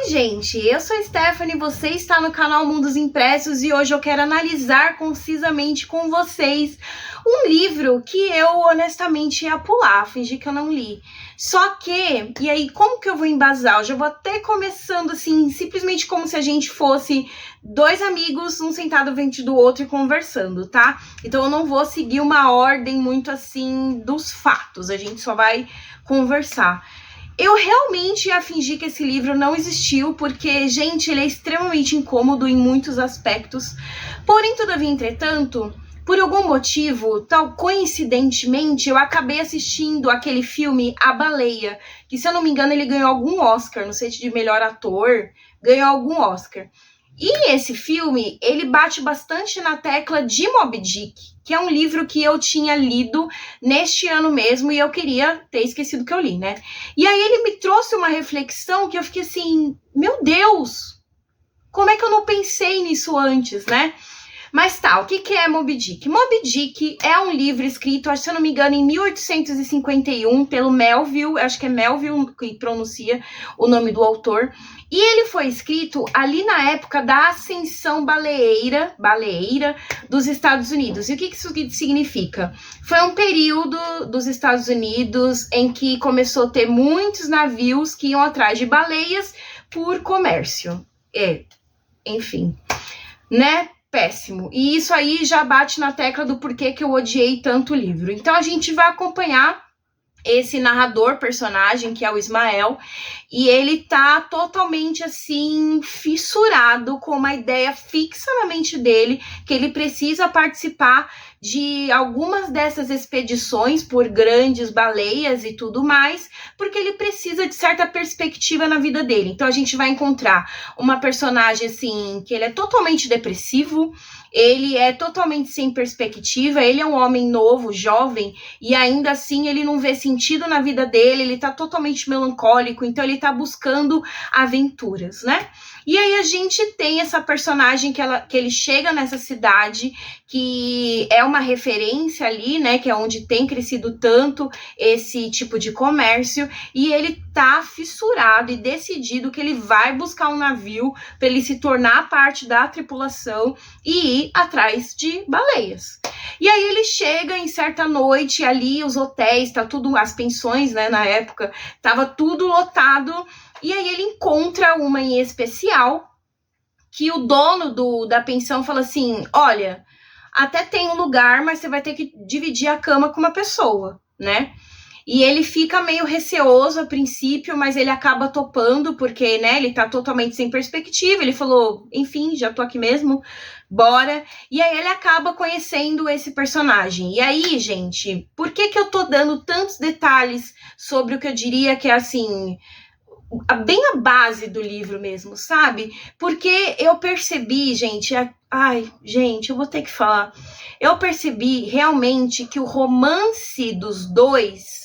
Oi gente, eu sou a Stephanie, você está no canal Mundos Impressos e hoje eu quero analisar concisamente com vocês um livro que eu honestamente ia pular, fingir que eu não li. Só que, e aí como que eu vou embasar? Eu já vou até começando assim, simplesmente como se a gente fosse dois amigos, um sentado à frente do outro e conversando, tá? Então eu não vou seguir uma ordem muito assim dos fatos, a gente só vai conversar. Eu realmente ia fingir que esse livro não existiu, porque, gente, ele é extremamente incômodo em muitos aspectos. Porém, todavia, entretanto, por algum motivo, tal coincidentemente, eu acabei assistindo aquele filme A Baleia, que, se eu não me engano, ele ganhou algum Oscar, não sei se de melhor ator, ganhou algum Oscar. E esse filme, ele bate bastante na tecla de Moby Dick, que é um livro que eu tinha lido neste ano mesmo e eu queria ter esquecido que eu li, né? E aí ele me trouxe uma reflexão que eu fiquei assim, meu Deus, como é que eu não pensei nisso antes, né? Mas tá, o que é Moby Dick? Moby Dick é um livro escrito, se eu não me engano, em 1851, pelo Melville, acho que é Melville que pronuncia o nome do autor, e ele foi escrito ali na época da ascensão baleeira dos Estados Unidos. E o que isso significa? Foi um período dos Estados Unidos em que começou a ter muitos navios que iam atrás de baleias por comércio. Enfim, né? Péssimo. E isso aí já bate na tecla do porquê que eu odiei tanto o livro. Então a gente vai acompanhar esse narrador, personagem, que é o Ismael, e ele tá totalmente, assim, fissurado com uma ideia fixa na mente dele, que ele precisa participar de algumas dessas expedições por grandes baleias e tudo mais, porque ele precisa de certa perspectiva na vida dele. Então a gente vai encontrar uma personagem, assim, que ele é totalmente depressivo, ele é totalmente sem perspectiva, ele é um homem novo, jovem, e ainda assim ele não vê sentido na vida dele, ele tá totalmente melancólico, então ele tá buscando aventuras, né? E aí a gente tem essa personagem que ele chega nessa cidade, que é uma referência ali, né, que é onde tem crescido tanto esse tipo de comércio, e ele tá fissurado e decidido que ele vai buscar um navio para ele se tornar parte da tripulação e ir atrás de baleias. E aí ele chega em certa noite ali, os hotéis, tá tudo, as pensões, né, na época, tava tudo lotado, e aí ele encontra uma em especial, que o dono da pensão fala assim, olha, até tem um lugar, mas você vai ter que dividir a cama com uma pessoa, né? E ele fica meio receoso a princípio, mas ele acaba topando, porque, né, ele tá totalmente sem perspectiva, ele falou, enfim, já tô aqui mesmo, bora. E aí ele acaba conhecendo esse personagem. E aí, gente, por que eu tô dando tantos detalhes sobre o que eu diria que é, assim, bem a base do livro mesmo, sabe? Porque eu percebi, gente, eu vou ter que falar, eu percebi realmente que o romance dos dois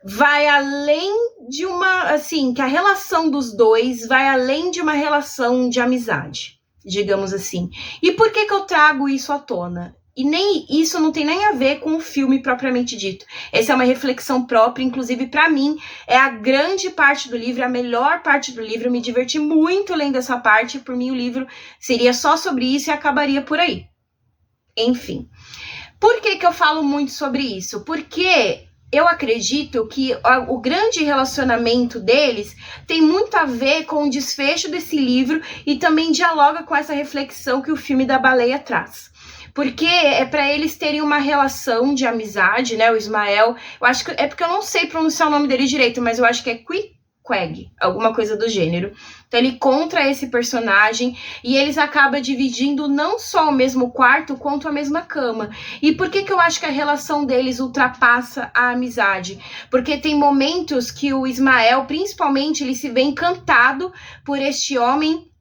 vai além de uma, assim, que a relação dos dois vai além de uma relação de amizade, digamos assim. E por que eu trago isso à tona? E nem isso não tem nem a ver com o filme propriamente dito. Essa é uma reflexão própria, inclusive para mim, é a grande parte do livro, a melhor parte do livro. Eu me diverti muito lendo essa parte, por mim o livro seria só sobre isso e acabaria por aí. Enfim. Por que eu falo muito sobre isso? Porque eu acredito que o grande relacionamento deles tem muito a ver com o desfecho desse livro e também dialoga com essa reflexão que o filme da baleia traz. Porque é para eles terem uma relação de amizade, né? O Ismael, eu acho que é porque eu não sei pronunciar o nome dele direito, mas eu acho que é Queeg, alguma coisa do gênero. Então ele encontra esse personagem e eles acabam dividindo não só o mesmo quarto, quanto a mesma cama. E por que eu acho que a relação deles ultrapassa a amizade? Porque tem momentos que o Ismael, principalmente, ele se vê encantado por este homem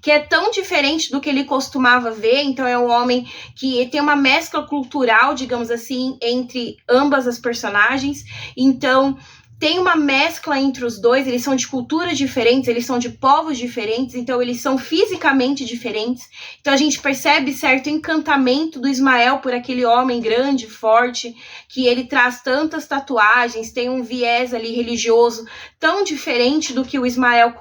que é tão diferente do que ele costumava ver. Então é um homem que tem uma mescla cultural, digamos assim, entre ambas as personagens. Então tem uma mescla entre os dois, eles são de culturas diferentes, eles são de povos diferentes, então eles são fisicamente diferentes. Então a gente percebe certo encantamento do Ismael por aquele homem grande, forte, que ele traz tantas tatuagens, tem um viés ali religioso tão diferente do que o Ismael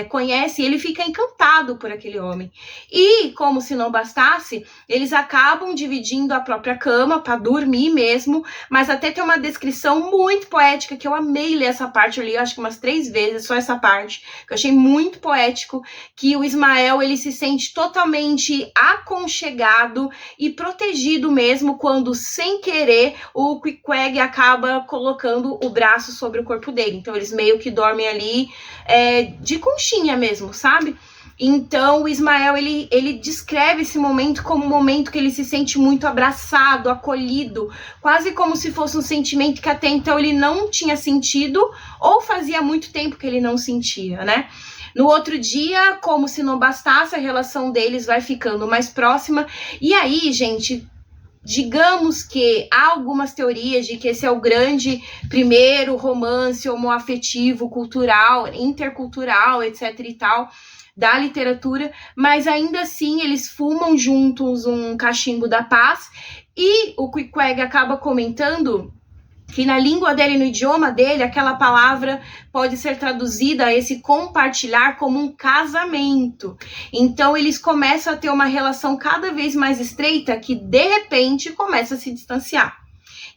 conhece, ele fica encantado por aquele homem. E, como se não bastasse, eles acabam dividindo a própria cama para dormir mesmo, mas até tem uma descrição muito poética, que eu amei ler essa parte, eu li acho que umas 3 vezes, só essa parte, que eu achei muito poético, que o Ismael, ele se sente totalmente aconchegado e protegido mesmo, quando, sem querer, o Queequeg acaba colocando o braço sobre o corpo dele. Então, eles meio que dormem ali de conchinha mesmo, sabe? Então, o Ismael, ele descreve esse momento como um momento que ele se sente muito abraçado, acolhido, quase como se fosse um sentimento que até então ele não tinha sentido, ou fazia muito tempo que ele não sentia, né? No outro dia, como se não bastasse, a relação deles vai ficando mais próxima, e aí, gente, digamos que há algumas teorias de que esse é o grande primeiro romance homoafetivo, cultural, intercultural, etc e tal, da literatura, mas ainda assim eles fumam juntos um cachimbo da paz, e o Queequeg acaba comentando que na língua dele, no idioma dele, aquela palavra pode ser traduzida, a esse compartilhar, como um casamento. Então eles começam a ter uma relação cada vez mais estreita, que de repente começa a se distanciar.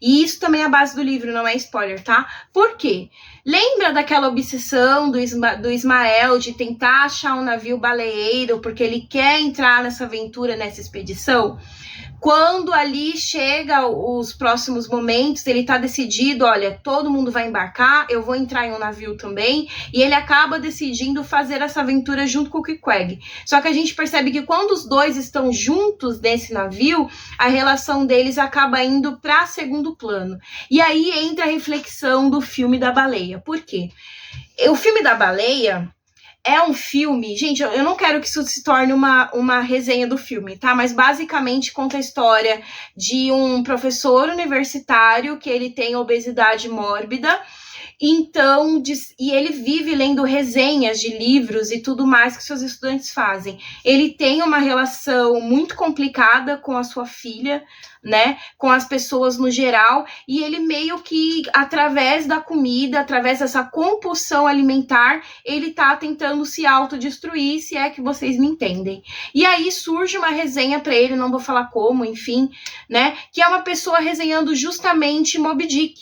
E isso também é a base do livro, não é spoiler, tá? Por quê? Lembra daquela obsessão do Ismael de tentar achar um navio baleeiro, porque ele quer entrar nessa aventura, nessa expedição? Quando ali chega os próximos momentos, ele tá decidido, olha, todo mundo vai embarcar, eu vou entrar em um navio também, e ele acaba decidindo fazer essa aventura junto com o Queequeg. Só que a gente percebe que quando os dois estão juntos nesse navio, a relação deles acaba indo para segundo plano. E aí entra a reflexão do filme da baleia. Por quê? O filme da baleia é um filme, gente, eu não quero que isso se torne uma resenha do filme, tá? Mas basicamente conta a história de um professor universitário que ele tem obesidade mórbida. Então, e ele vive lendo resenhas de livros e tudo mais que seus estudantes fazem. Ele tem uma relação muito complicada com a sua filha, né, com as pessoas no geral, e ele meio que, através da comida, através dessa compulsão alimentar, ele tá tentando se autodestruir, se é que vocês me entendem. E aí surge uma resenha para ele, não vou falar como, enfim, né, que é uma pessoa resenhando justamente Moby Dick,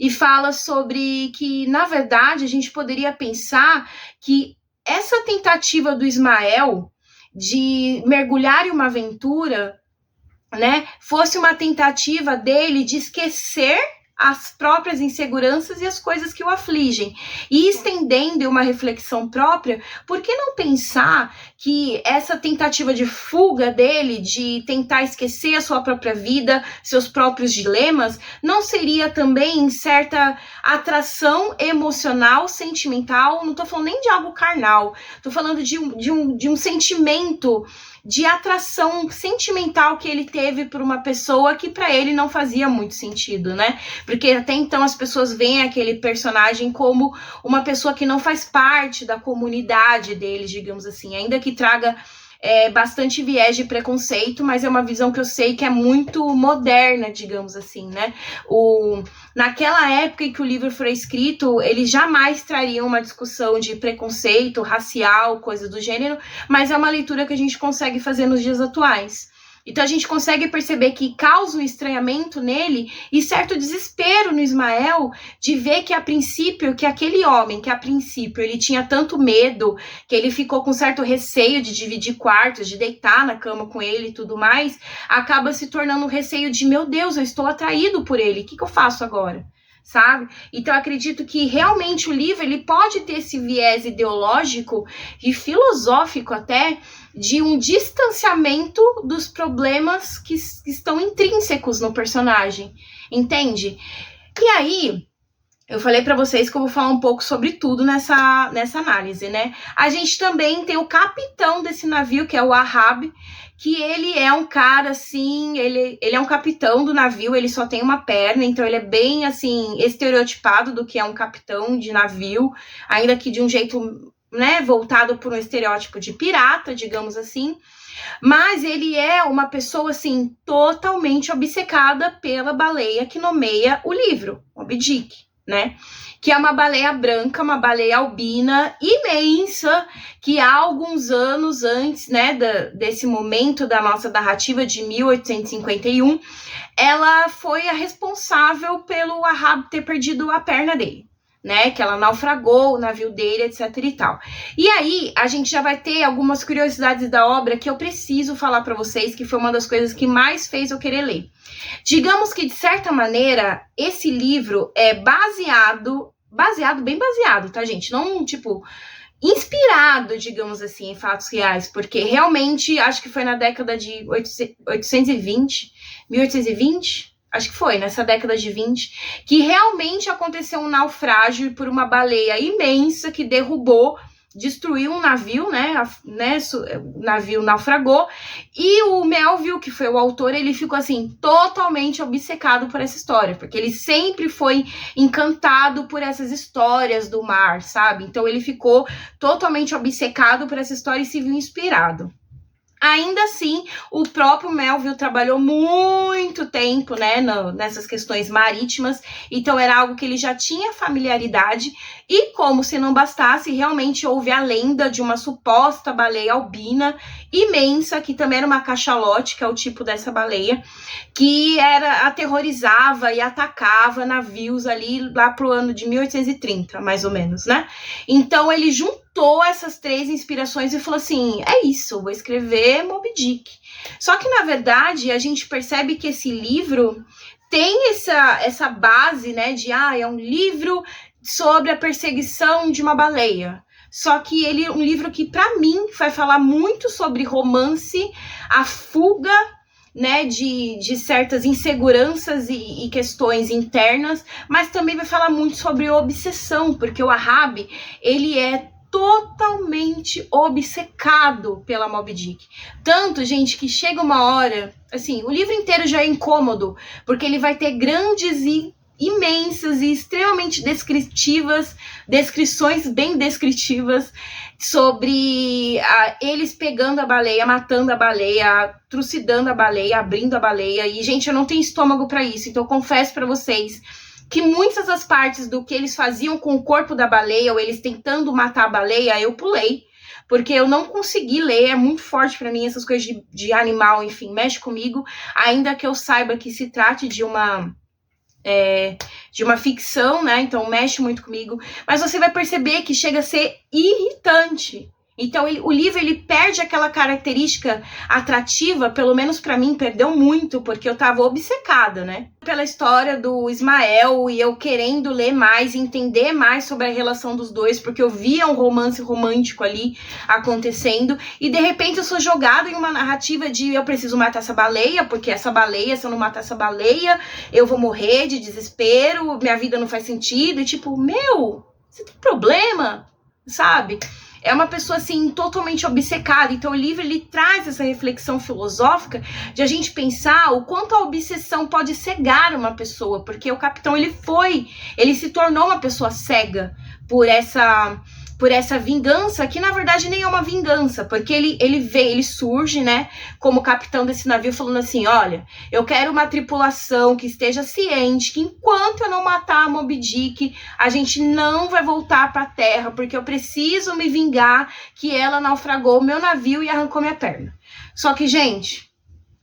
e fala sobre que, na verdade, a gente poderia pensar que essa tentativa do Ismael de mergulhar em uma aventura, né, fosse uma tentativa dele de esquecer as próprias inseguranças e as coisas que o afligem. E estendendo uma reflexão própria, por que não pensar que essa tentativa de fuga dele, de tentar esquecer a sua própria vida, seus próprios dilemas, não seria também certa atração emocional, sentimental? Não tô falando nem de algo carnal, tô falando de um sentimento de atração sentimental que ele teve por uma pessoa que para ele não fazia muito sentido, né? Porque até então as pessoas veem aquele personagem como uma pessoa que não faz parte da comunidade deles, digamos assim, ainda que traga bastante viés de preconceito, mas é uma visão que eu sei que é muito moderna, digamos assim, né? Naquela época em que o livro foi escrito, ele jamais traria uma discussão de preconceito racial, coisa do gênero, mas é uma leitura que a gente consegue fazer nos dias atuais. Então a gente consegue perceber que causa um estranhamento nele e certo desespero no Ismael de ver que a princípio, que aquele homem, que a princípio ele tinha tanto medo, que ele ficou com certo receio de dividir quartos, de deitar na cama com ele e tudo mais, acaba se tornando um receio de, meu Deus, eu estou atraído por ele, o que eu faço agora? Sabe? Então eu acredito que realmente o livro ele pode ter esse viés ideológico e filosófico até, de um distanciamento dos problemas que estão intrínsecos no personagem, entende? E aí, eu falei para vocês que eu vou falar um pouco sobre tudo nessa análise, né? A gente também tem o capitão desse navio, que é o Ahab, que ele é um cara, assim, ele é um capitão do navio, ele só tem uma perna, então ele é bem, assim, estereotipado do que é um capitão de navio, ainda que de um jeito, né, voltado por um estereótipo de pirata, digamos assim, mas ele é uma pessoa, assim, totalmente obcecada pela baleia que nomeia o livro, Moby Dick, né? Que é uma baleia branca, uma baleia albina imensa, que há alguns anos antes, né, desse momento da nossa narrativa de 1851, ela foi a responsável pelo Ahab ter perdido a perna dele, né, que ela naufragou o navio dele, etc e tal. E aí, a gente já vai ter algumas curiosidades da obra que eu preciso falar para vocês, que foi uma das coisas que mais fez eu querer ler. Digamos que, de certa maneira, esse livro é bem baseado, tá, gente? Não, tipo, inspirado, digamos assim, em fatos reais, porque realmente, acho que foi na década de 1820, acho que foi nessa década de 20, que realmente aconteceu um naufrágio por uma baleia imensa que destruiu um navio, né? O navio naufragou, e o Melville, que foi o autor, ele ficou assim, totalmente obcecado por essa história, porque ele sempre foi encantado por essas histórias do mar, sabe? Então ele ficou totalmente obcecado por essa história e se viu inspirado. Ainda assim, o próprio Melville trabalhou muito tempo, né, nessas questões marítimas, então era algo que ele já tinha familiaridade, e como se não bastasse, realmente houve a lenda de uma suposta baleia albina imensa, que também era uma cachalote, que é o tipo dessa baleia, que aterrorizava e atacava navios ali lá pro ano de 1830, mais ou menos, né? Então ele juntou essas três inspirações e falou assim, é isso, vou escrever Moby Dick. Só que, na verdade, a gente percebe que esse livro tem essa base, né, de, é um livro sobre a perseguição de uma baleia. Só que ele é um livro que, para mim, vai falar muito sobre romance, a fuga, né, de certas inseguranças e questões internas, mas também vai falar muito sobre obsessão, porque o Ahab, ele é totalmente obcecado pela Moby Dick. Tanto, gente, que chega uma hora, assim, o livro inteiro já é incômodo, porque ele vai ter grandes e imensas e extremamente descrições bem descritivas sobre eles pegando a baleia, matando a baleia, trucidando a baleia, abrindo a baleia. E, gente, eu não tenho estômago para isso, então eu confesso para vocês que muitas das partes do que eles faziam com o corpo da baleia, ou eles tentando matar a baleia, eu pulei, porque eu não consegui ler, é muito forte para mim essas coisas de animal, enfim, mexe comigo, ainda que eu saiba que se trate de uma ficção, né, então mexe muito comigo, mas você vai perceber que chega a ser irritante. Então, o livro, ele perde aquela característica atrativa, pelo menos pra mim, perdeu muito, porque eu tava obcecada, né? Pela história do Ismael, e eu querendo ler mais, entender mais sobre a relação dos dois, porque eu via um romance romântico ali acontecendo, e de repente eu sou jogada em uma narrativa de eu preciso matar essa baleia, porque essa baleia, se eu não matar essa baleia, eu vou morrer de desespero, minha vida não faz sentido, e tipo, você tem problema, sabe? É uma pessoa, assim, totalmente obcecada. Então, o livro, ele traz essa reflexão filosófica de a gente pensar o quanto a obsessão pode cegar uma pessoa. Porque o capitão, ele se tornou uma pessoa cega por essa vingança, que na verdade nem é uma vingança, porque ele surge, né, como capitão desse navio, falando assim, olha, eu quero uma tripulação que esteja ciente que enquanto eu não matar a Moby Dick, a gente não vai voltar pra terra, porque eu preciso me vingar que ela naufragou o meu navio e arrancou minha perna. Só que, gente,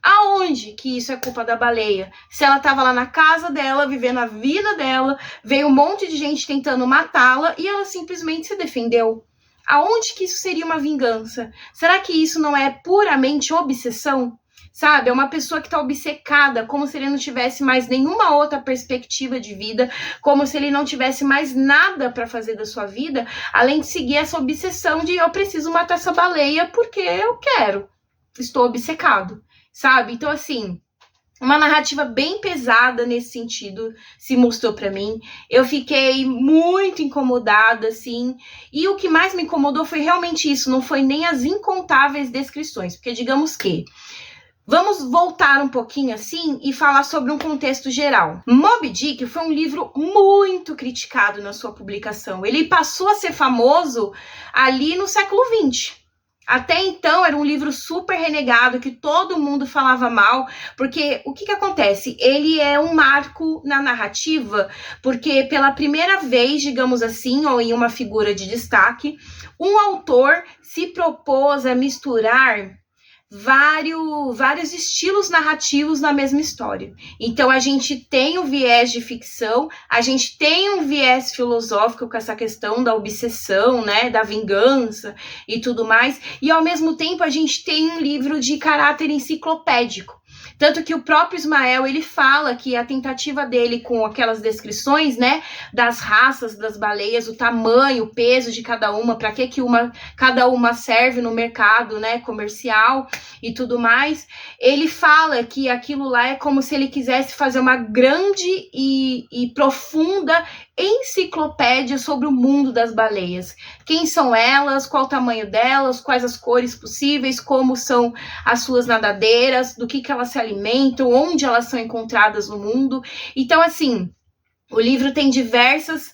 aonde que isso é culpa da baleia? Se ela tava lá na casa dela, vivendo a vida dela, veio um monte de gente tentando matá-la e ela simplesmente se defendeu. Aonde que isso seria uma vingança? Será que isso não é puramente obsessão? Sabe, é uma pessoa que tá obcecada, como se ele não tivesse mais nenhuma outra perspectiva de vida, como se ele não tivesse mais nada para fazer da sua vida, além de seguir essa obsessão de eu preciso matar essa baleia porque eu quero. Estou obcecado. Sabe? Então, assim, uma narrativa bem pesada nesse sentido se mostrou pra mim. Eu fiquei muito incomodada, assim. E o que mais me incomodou foi realmente isso. Não foi nem as incontáveis descrições. Porque, digamos que... Vamos voltar um pouquinho, assim, e falar sobre um contexto geral. Moby Dick foi um livro muito criticado na sua publicação. Ele passou a ser famoso ali no século XX. Até então era um livro super renegado, que todo mundo falava mal, porque o que acontece? Ele é um marco na narrativa, porque pela primeira vez, digamos assim, ou em uma figura de destaque, um autor se propôs a misturar vários estilos narrativos na mesma história. Então a gente tem o viés de ficção, a gente tem um viés filosófico com essa questão da obsessão, né, da vingança e tudo mais, e ao mesmo tempo a gente tem um livro de caráter enciclopédico. Tanto que o próprio Ismael, ele fala que a tentativa dele com aquelas descrições, né, das raças das baleias, o tamanho, o peso de cada uma, para que cada uma serve no mercado, né, comercial e tudo mais, ele fala que aquilo lá é como se ele quisesse fazer uma grande e profunda enciclopédia sobre o mundo das baleias. Quem são elas, qual o tamanho delas, quais as cores possíveis, como são as suas nadadeiras, do que elas se alimentam, onde elas são encontradas no mundo. Então, assim, o livro tem diversas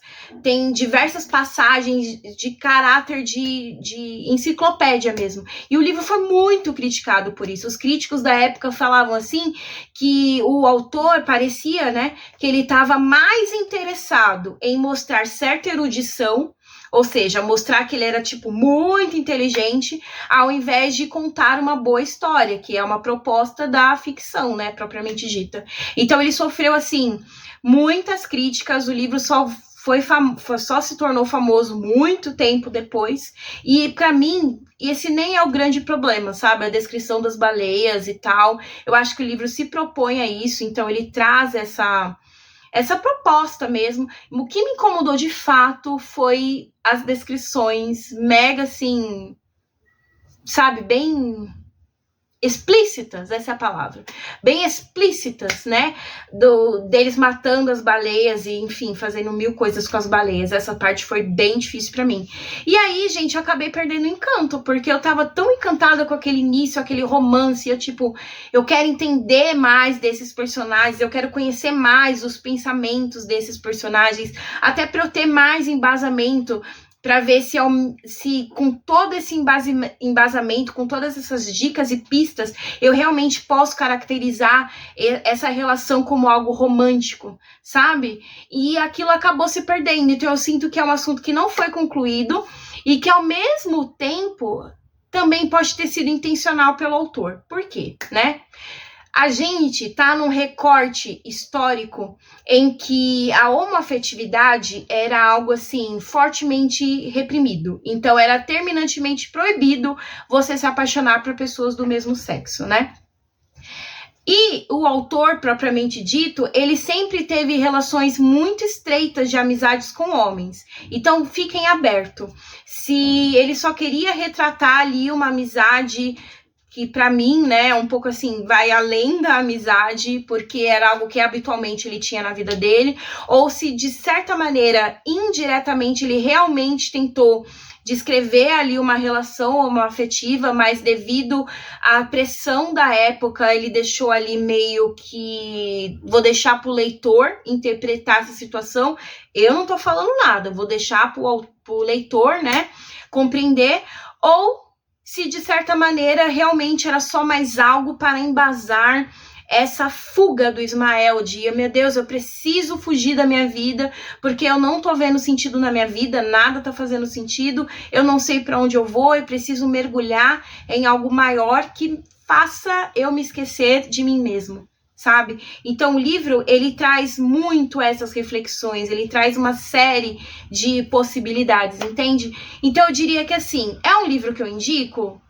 passagens de caráter de enciclopédia mesmo. E o livro foi muito criticado por isso. Os críticos da época falavam assim que o autor parecia, né, que ele estava mais interessado em mostrar certa erudição, ou seja, mostrar que ele era, tipo, muito inteligente, ao invés de contar uma boa história, que é uma proposta da ficção, né, propriamente dita. Então ele sofreu, assim, muitas críticas, o livro só se tornou famoso muito tempo depois, e para mim, esse nem é o grande problema, sabe, a descrição das baleias e tal. Eu acho que o livro se propõe a isso, então ele traz essa proposta mesmo. O que me incomodou de fato foi as descrições mega, assim, sabe, bem explícitas, essa é a palavra, bem explícitas, né, deles matando as baleias e, enfim, fazendo mil coisas com as baleias. Essa parte foi bem difícil pra mim. E aí, gente, eu acabei perdendo o encanto, porque eu tava tão encantada com aquele início, aquele romance, eu quero entender mais desses personagens, eu quero conhecer mais os pensamentos desses personagens, até pra eu ter mais embasamento, para ver se com todo esse embasamento, com todas essas dicas e pistas, eu realmente posso caracterizar essa relação como algo romântico, sabe? E aquilo acabou se perdendo. Então eu sinto que é um assunto que não foi concluído e que, ao mesmo tempo, também pode ter sido intencional pelo autor. Por quê, né? A gente tá num recorte histórico em que a homoafetividade era algo, assim, fortemente reprimido. Então, era terminantemente proibido você se apaixonar por pessoas do mesmo sexo, né? E o autor, propriamente dito, ele sempre teve relações muito estreitas de amizades com homens. Então, fiquem abertos. Se ele só queria retratar ali uma amizade que pra mim, né, um pouco assim, vai além da amizade, porque era algo que habitualmente ele tinha na vida dele, ou se de certa maneira, indiretamente, ele realmente tentou descrever ali uma relação homoafetiva, mas devido à pressão da época, ele deixou ali meio que, vou deixar pro leitor interpretar essa situação. Eu não tô falando nada, vou deixar pro leitor, né, compreender, ou se de certa maneira realmente era só mais algo para embasar essa fuga do Ismael de, meu Deus, eu preciso fugir da minha vida, porque eu não tô vendo sentido na minha vida, nada tá fazendo sentido, eu não sei para onde eu vou, eu preciso mergulhar em algo maior que faça eu me esquecer de mim mesmo, sabe? Então o livro, ele traz muito essas reflexões, ele traz uma série de possibilidades, entende? Então eu diria que, assim, é um livro que eu indico?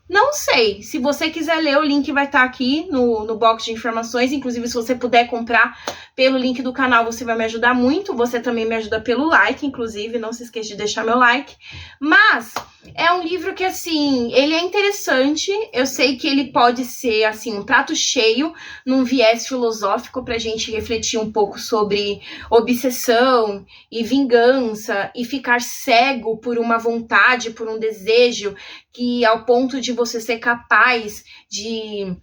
Não sei. Se você quiser ler, o link vai estar aqui no box de informações. Inclusive, se você puder comprar pelo link do canal, você vai me ajudar muito. Você também me ajuda pelo like, inclusive. Não se esqueça de deixar meu like. Mas é um livro que, assim, ele é interessante. Eu sei que ele pode ser, assim, um prato cheio num viés filosófico pra gente refletir um pouco sobre obsessão e vingança e ficar cego por uma vontade, por um desejo, que ao ponto de você ser capaz de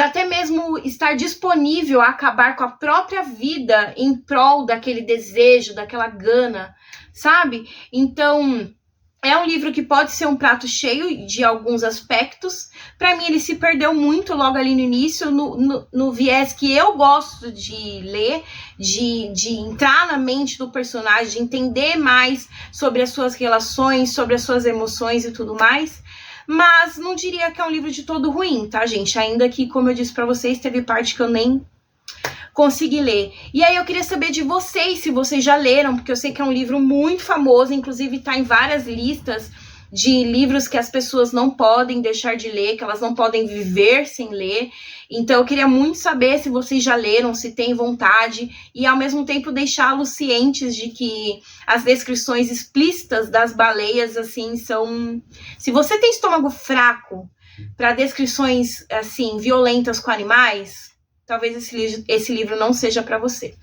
até mesmo estar disponível a acabar com a própria vida em prol daquele desejo, daquela gana, sabe? Então, É um livro que pode ser um prato cheio de alguns aspectos. Para mim, ele se perdeu muito logo ali no início, no viés que eu gosto de ler, de entrar na mente do personagem, de entender mais sobre as suas relações, sobre as suas emoções e tudo mais. Mas não diria que é um livro de todo ruim, tá, gente? Ainda que, como eu disse para vocês, teve parte que eu nem consegui ler. E aí eu queria saber de vocês, se vocês já leram, porque eu sei que é um livro muito famoso, inclusive tá em várias listas de livros que as pessoas não podem deixar de ler, que elas não podem viver sem ler. Então eu queria muito saber se vocês já leram, se têm vontade, e ao mesmo tempo deixá-los cientes de que as descrições explícitas das baleias, assim, são... Se você tem estômago fraco para descrições, assim, violentas com animais, talvez esse livro não seja para você.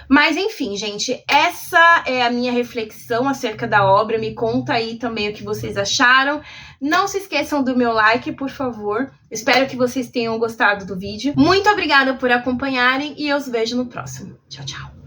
Mas, enfim, gente, essa é a minha reflexão acerca da obra. Me conta aí também o que vocês acharam. Não se esqueçam do meu like, por favor. Espero que vocês tenham gostado do vídeo. Muito obrigada por acompanharem e eu os vejo no próximo. Tchau, tchau.